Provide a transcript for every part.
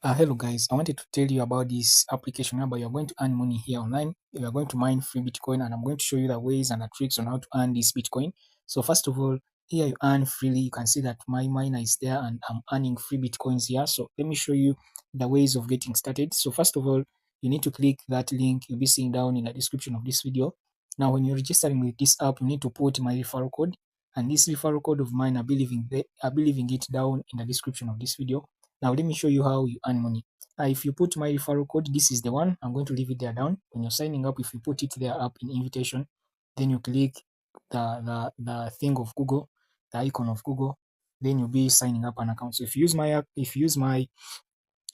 Hello guys, I wanted to tell you about this application whereby you're going to earn money here online. You're going to mine free Bitcoin, and I'm going to show you the ways and the tricks on how to earn this Bitcoin. So first of all, here you earn freely. You can see that my miner is there and I'm earning free Bitcoins here. So let me show you the ways of getting started. So first of all, you need to click that link you'll be seeing down in the description of this video. Now, when you're registering with this app, you need to put my referral code, and this referral code of mine, I'll be leaving it down in the description of this video. Now let me show you how you earn money. If you put my referral code, this is the one. I'm going to leave it there down. When you're signing up, if you put it there up in invitation, then you click the thing of Google, the icon of Google, then you'll be signing up an account. So if you use my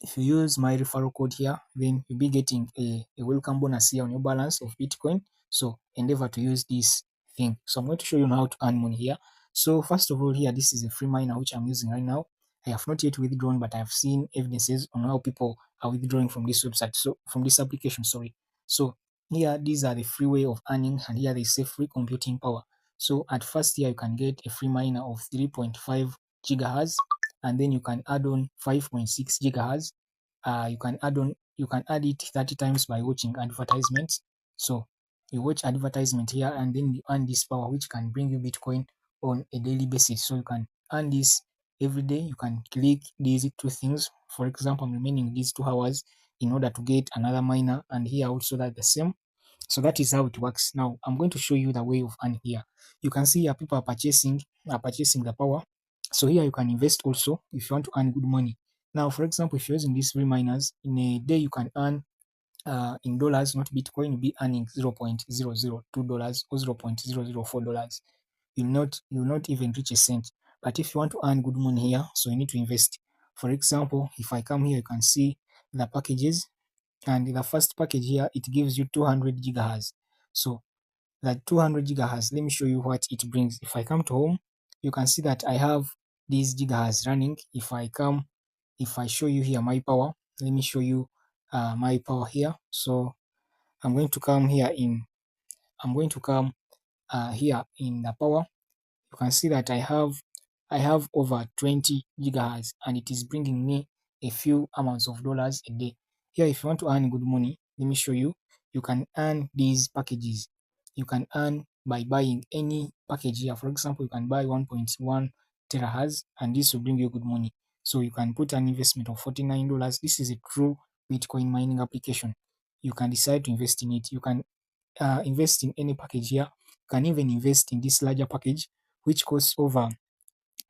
referral code here, then you'll be getting a welcome bonus here on your balance of Bitcoin. So endeavor to use this thing. So I'm going to show you how to earn money here. So first of all, here, this is a free miner which I'm using right now. I have not yet withdrawn, but I have seen evidences on how people are withdrawing from this website. So from this application, sorry. So here, these are the free way of earning, and here they say free computing power. So at first here, you can get a free miner of 3.5 gigahertz, and then you can add on 5.6 gigahertz. You can add it 30 times by watching advertisements. So you watch advertisement here, and then you earn this power which can bring you Bitcoin on a daily basis. So you can earn this every day. You can click these two things. For example, I'm remaining these 2 hours in order to get another miner, and here also that the same. So that is how it works. Now I'm going to show you the way of earning here. You can see here people are purchasing the power. So here you can invest also if you want to earn good money. Now, for example, if you're using these free miners, in a day you can earn in dollars, not Bitcoin, you'll be earning $0.002 or $0.004. You'll not even reach a cent. But if you want to earn good money here, so you need to invest. For example, if I come here, you can see the packages, and the first package here, it gives you 200 gigahertz. So that 200 gigahertz, let me show you what it brings. If I come to home, you can see that I have these gigahertz running. If I show you here my power, let me show you my power here. So I'm going to come here in the power. You can see that I have over 20 gigahertz, and it is bringing me a few amounts of dollars a day. Here, if you want to earn good money, let me show you. You can earn these packages. You can earn by buying any package here. For example, you can buy 1.1 terahertz, and this will bring you good money. So you can put an investment of $49. This is a true Bitcoin mining application. You can decide to invest in it. You can invest in any package here. You can even invest in this larger package, which costs over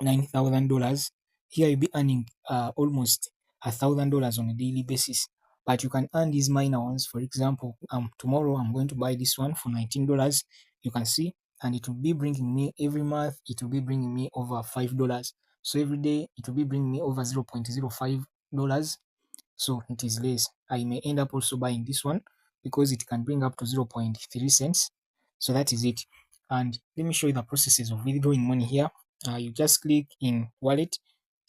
$9,000. Here you'll be earning almost $1,000 on a daily basis. But you can earn these minor ones. For example, tomorrow I'm going to buy this one for $19. You can see, and it will be bringing me every month. It will be bringing me over $5. So every day it will be bringing me over $0.05. So it is less. I may end up also buying this one because it can bring up to 0.3 cents. So that is it. And let me show you the processes of withdrawing money here. You just click in wallet,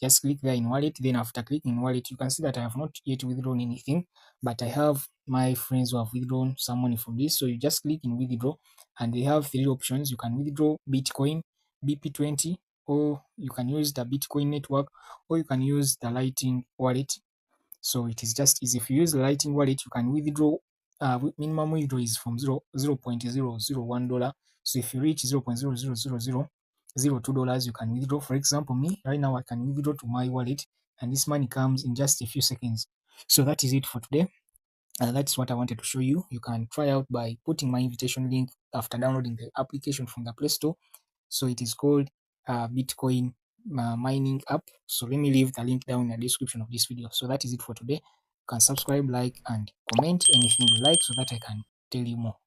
just click there in wallet. Then after clicking in wallet, you can see that I have not yet withdrawn anything, but I have my friends who have withdrawn some money from this. So you just click in withdraw, and they have three options. You can withdraw Bitcoin, BP20, or you can use the Bitcoin network, or you can use the Lightning wallet. So it is just easy. If you use the Lightning wallet, you can withdraw. Minimum withdraw is from 0.001 dollar. So if you reach 0.00002 dollars, you can withdraw. For example, me right now, I can withdraw to my wallet, and this money comes in just a few seconds. So that is it for today. And that's what I wanted to show you. You can try out by putting my invitation link after downloading the application from the Play Store. So it is called Bitcoin mining app. So let me leave the link down in the description of this video. So that is it for today. You can subscribe, like, and comment anything you like so that I can tell you more.